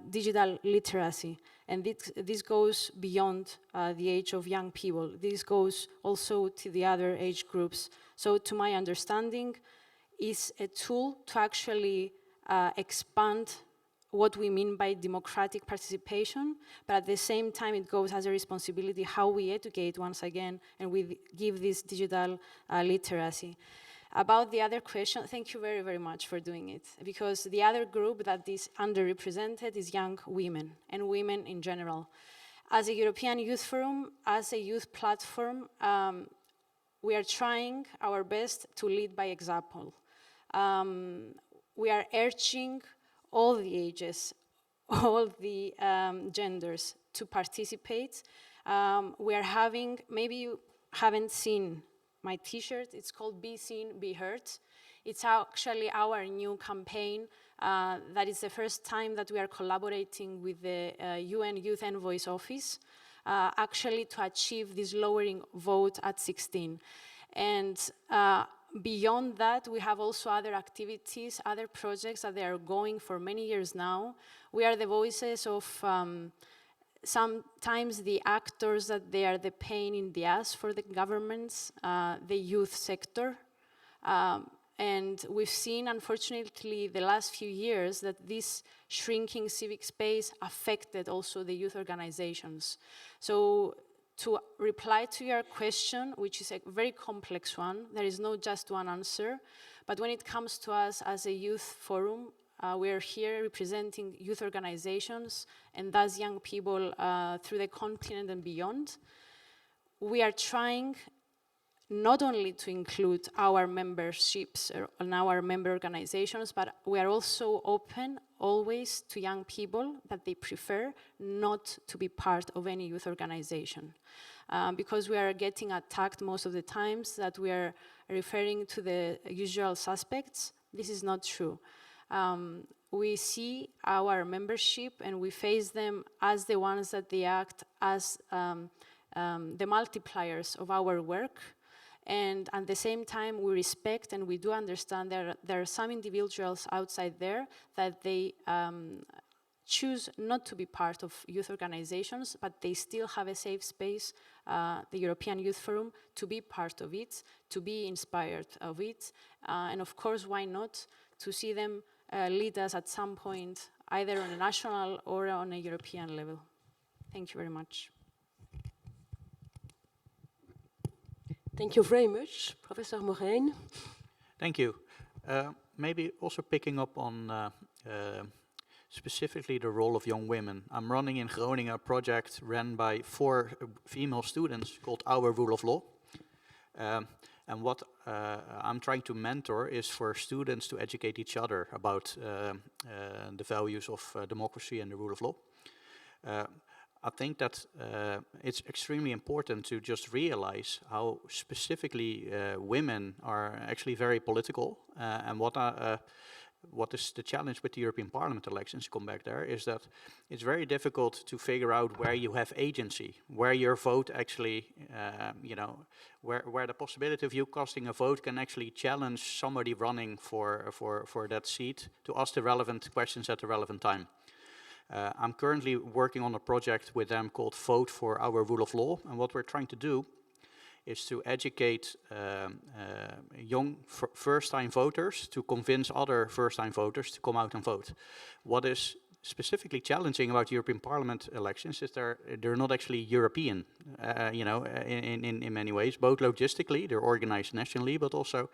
digital literacy. And this goes beyond the age of young people. This goes also to the other age groups. So to my understanding, is a tool to actually expand what we mean by democratic participation, but at the same time it goes as a responsibility how we educate once again and we give this digital literacy. About the other question, thank you very, very much for doing it, because the other group that is underrepresented is young women and women in general. As a European Youth Forum, as a youth platform, we are trying our best to lead by example. We are urging all the ages, all the genders to participate. We are having, maybe you haven't seen my t-shirt, it's called Be Seen, Be Heard. It's actually our new campaign. That is the first time that we are collaborating with the UN Youth Envoy's office, actually to achieve this lowering vote at 16. And beyond that, we have also other activities, other projects that they are going for many years now. We are the voices of sometimes the actors that they are the pain in the ass for the governments, the youth sector. And we've seen, unfortunately, the last few years that this shrinking civic space affected also the youth organizations. So to reply to your question, which is a very complex one, there is no just one answer. But when it comes to us as a youth forum, we are here representing youth organizations and thus young people through the continent and beyond. We are trying not only to include our memberships and our member organizations, but we are also open always to young people that they prefer not to be part of any youth organization. Because we are getting attacked most of the times that we are referring to the usual suspects. This is not true. We see our membership and we face them as the ones that they act as the multipliers of our work. And at the same time, we respect and we do understand there are some individuals outside there that they choose not to be part of youth organizations, but they still have a safe space, the European Youth Forum, to be part of it, to be inspired of it. And of course, why not to see them lead us at some point, either on a national or on a European level. Thank you very much. Thank you very much, Professor Morin. Thank you. Maybe also picking up on specifically the role of young women. I'm running in Groningen a project run by 4 female students called Our Rule of Law. And what I'm trying to mentor is for students to educate each other about the values of democracy and the rule of law. I think that it's extremely important to just realize how specifically women are actually very political. And what is the challenge with the European Parliament elections, come back there, is that it's very difficult to figure out where you have agency, where your vote actually, where the possibility of you casting a vote can actually challenge somebody running for that seat to ask the relevant questions at the relevant time. I'm currently working on a project with them called Vote for Our Rule of Law, and what we're trying to do is to educate young first-time voters to convince other first-time voters to come out and vote. What is specifically challenging about European Parliament elections is they're not actually European, in many ways, both logistically, they're organized nationally, but also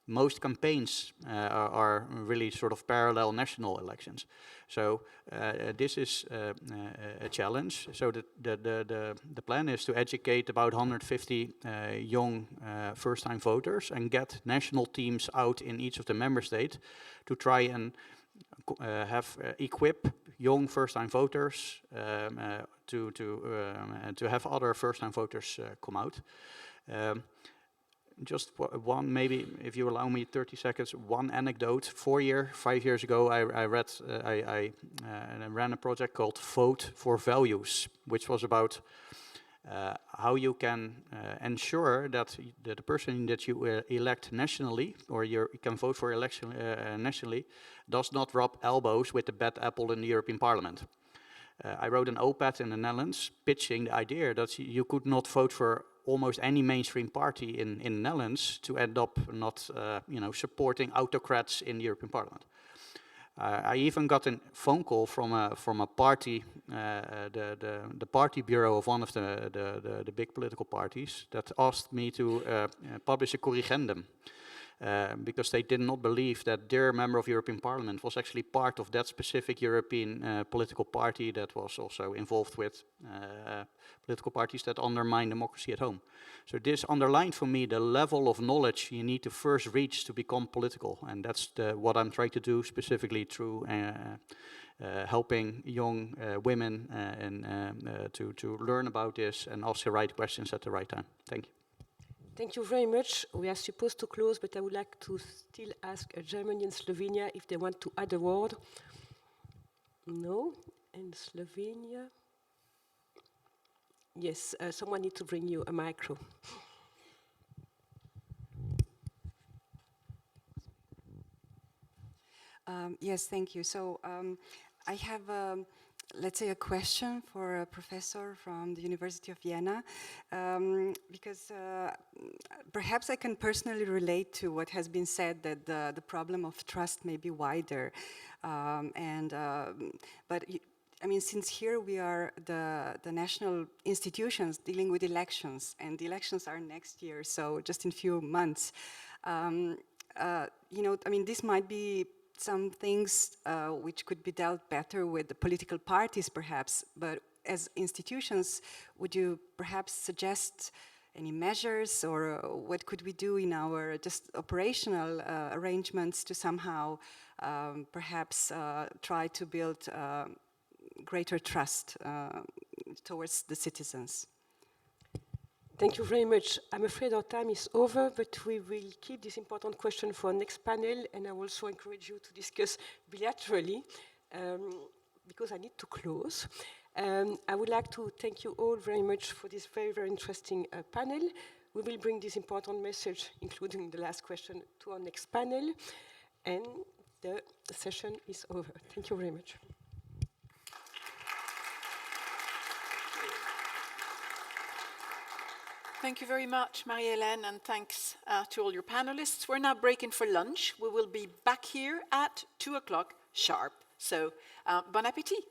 most campaigns are really sort of parallel national elections. So this is a challenge. So the plan is to educate about 150 young first-time voters and get national teams out in each of the member states to try and equip young first-time voters to have other first-time voters come out. Just one, maybe, if you allow me 30 seconds, one anecdote. 5 years ago, I ran a project called Vote for Values, which was about how you can ensure that the person that you elect nationally, or you can vote for election nationally, does not rub elbows with the bad apple in the European Parliament. I wrote an op-ed in the Netherlands pitching the idea that you could not vote for almost any mainstream party in the Netherlands to end up not, supporting autocrats in the European Parliament. I even got a phone call from a party, the party bureau of one of the big political parties, that asked me to publish a corrigendum. Because they did not believe that their member of European Parliament was actually part of that specific European political party that was also involved with political parties that undermine democracy at home. So this underlined for me the level of knowledge you need to first reach to become political, and that's what I'm trying to do specifically through helping young women to learn about this and ask the right questions at the right time. Thank you. Thank you very much. We are supposed to close, but I would like to still ask Germany and Slovenia if they want to add a word. No? And Slovenia? Yes, someone needs to bring you a micro. Yes, thank you. So I have let's say a question for a professor from the University of Vienna, because perhaps I can personally relate to what has been said, that the problem of trust may be wider. But I mean, since here we are the national institutions dealing with elections, and the elections are next year, so just in few months, I mean, this might be some things which could be dealt better with the political parties, perhaps, but as institutions, would you perhaps suggest any measures, or what could we do in our just operational arrangements to somehow perhaps try to build greater trust towards the citizens. Thank you very much. I'm afraid our time is over, but we will keep this important question for our next panel, and I will also encourage you to discuss bilaterally, because I need to close. I would like to thank you all very much for this very, very interesting panel. We will bring this important message, including the last question, to our next panel, and the session is over. Thank you very much. Thank you very much, Marie-Hélène, and thanks to all your panelists. We're now breaking for lunch. We will be back here at 2 o'clock sharp. So, bon appétit.